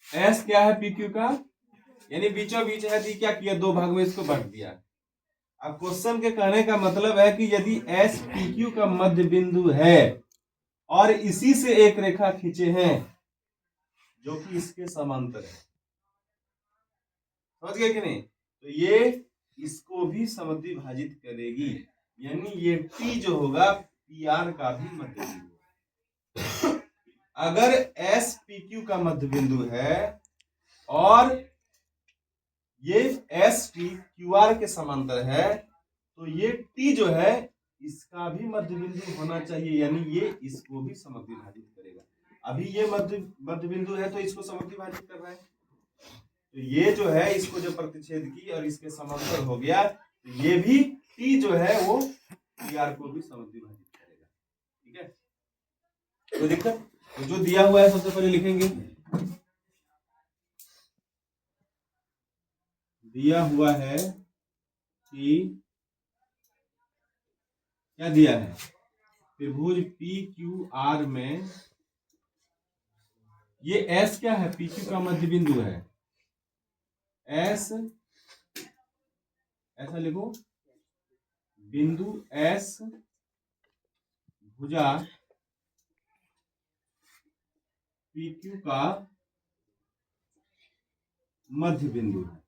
S क्या है P Q का, यानी बीचों बीच है, दी क्या किया, दो भाग में इसको बांट दिया। अब क्वेश्चन के कहने का मतलब है कि यदि एस पी क्यू का मध्य बिंदु है और इसी से एक रेखा खींचे हैं जो कि इसके समांतर है, समझ गए कि नहीं, तो ये इसको भी समद्विभाजित करेगी, यानी ये टी जो होगा पी आर का भी मध्य बिंदु। अगर एस पी क्यू का मध्य बिंदु है और ये एस टी क्यू आर के समांतर है, तो ये टी जो है इसका भी मध्य बिंदु होना चाहिए, यानी ये इसको भी समद्विभाजित करेगा। अभी ये मध्य बिंदु है तो इसको समद्विभाजित कर रहा है, तो ये जो है इसको जब प्रतिच्छेद की और इसके समांतर हो गया, तो ये भी टी जो है वो पी आर को भी समद्विभाजित करेगा। ठीक है, कोई दिक्कत? तो जो दिया हुआ है सबसे पहले लिखेंगे, दिया हुआ है कि क्या दिया है, त्रिभुज पी क्यू आर में ये एस क्या है, पी क्यू का मध्य बिंदु है, एस ऐसा लिखो, बिंदु एस भुजा पी क्यू का मध्य बिंदु है।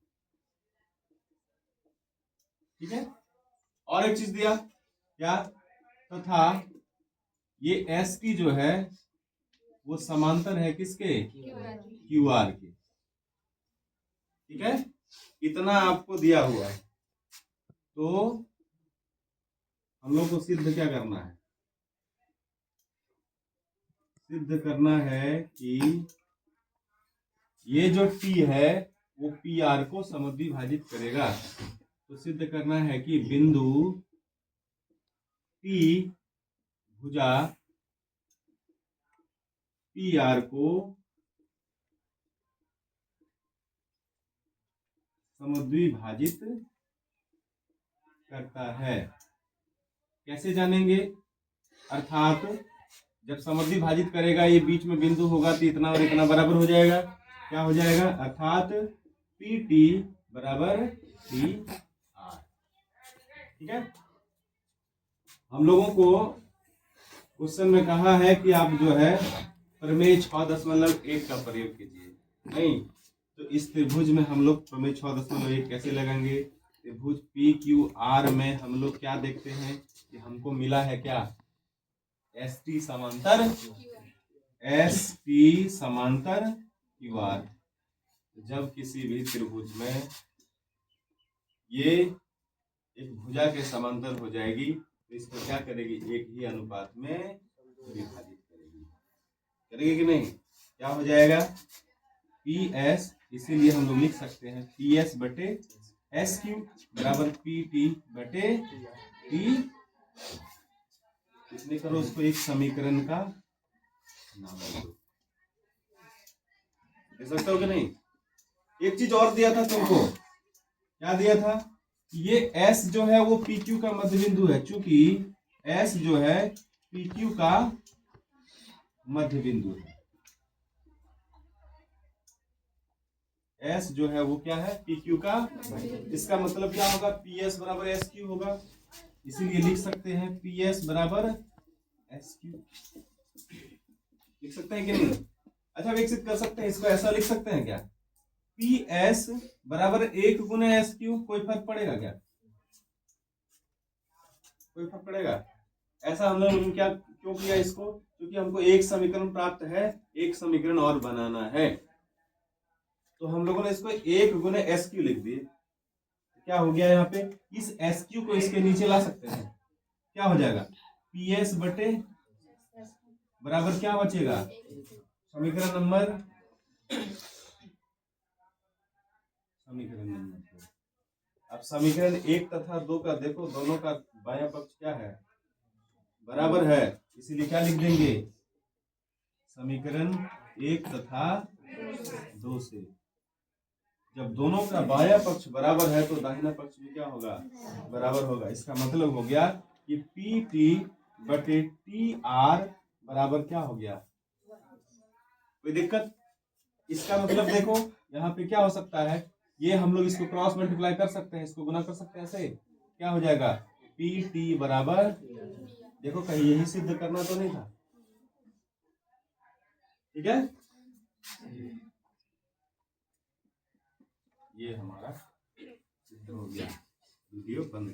ठीक है, और एक चीज दिया क्या, तथा ये एस टी जो है वो समांतर है किसके, क्यू आर के। ठीक है, इतना आपको दिया हुआ है, तो हम लोग को सिद्ध क्या करना है, सिद्ध करना है कि ये जो टी है वो पी आर को समद्विभाजित करेगा। तो सिद्ध करना है कि बिंदु टी भुजा पी आर को समद्विभाजित करता है। कैसे जानेंगे, अर्थात जब समद्विभाजित करेगा ये बीच में बिंदु होगा तो इतना और इतना बराबर हो जाएगा, क्या हो जाएगा, अर्थात पी टी बराबर टी आर। ठीक है, हम लोगों को क्वेश्चन में कहा है कि आप जो है प्रमेय 6.1 का प्रयोग कीजिए, नहीं तो इस त्रिभुज में हम लोग प्रमेय 6.1 कैसे लगाएंगे, त्रिभुज पी क्यू आर में हम लोग क्या देखते हैं कि हमको मिला है क्या, एस टी समांतर, एस टी समांतर क्यू आर। जब किसी भी त्रिभुज में ये एक भुजा के समांतर हो जाएगी तो इसको क्या करेगी, एक ही अनुपात में विभाजित करेगी, करेगी कि नहीं, क्या हो जाएगा, पी एस, इसीलिए हम लोग लिख सकते हैं पी एस बटे एस क्यू बराबर पी टी बटे टी। इसमें करो उसको एक समीकरण का नाम दे सकते हो कि नहीं। एक चीज और दिया था तुमको, क्या दिया था, ये S जो है वो PQ का मध्य बिंदु है, चूंकि S जो है PQ का मध्य बिंदु है, S जो है वो क्या है, PQ का, इसका मतलब क्या होगा, PS बराबर SQ होगा, इसीलिए लिख सकते हैं PS बराबर SQ, लिख सकते हैं कि नहीं। अच्छा, विकसित कर सकते हैं इसको, ऐसा लिख सकते हैं क्या, PS बराबर 1 गुना SQ, कोई फर्क पड़ेगा क्या, कोई फर्क पड़ेगा, ऐसा हम लोग क्या क्यों किया इसको, क्योंकि हमको एक समीकरण प्राप्त है, एक समीकरण और बनाना है, तो हम लोगों ने इसको 1 गुना एस क्यू लिख दिए। क्या हो गया यहाँ पे, इस एस क्यू को इसके नीचे ला सकते हैं, क्या हो जाएगा, पी एस बटे बराबर क्या बचेगा, समीकरण नंबर 2। अब समीकरण 1 तथा 2 का देखो, दोनों का बायां पक्ष क्या है, बराबर है, इसीलिए क्या लिख देंगे, समीकरण 1 तथा 2 से जब दोनों का बायां पक्ष बराबर है तो दाहिना पक्ष भी क्या होगा, बराबर होगा। इसका मतलब हो गया कि पी टी बटे टी आर बराबर क्या हो गया, कोई दिक्कत? इसका मतलब देखो यहाँ पे क्या हो सकता है, ये हम लोग इसको क्रॉस मल्टीप्लाई कर सकते हैं, इसको गुना कर सकते हैं ऐसे। क्या हो जाएगा? पी टी बराबर, देखो कहीं यही सिद्ध करना तो नहीं था, ठीक है। ये हमारा सिद्ध हो गया। वीडियो बंद।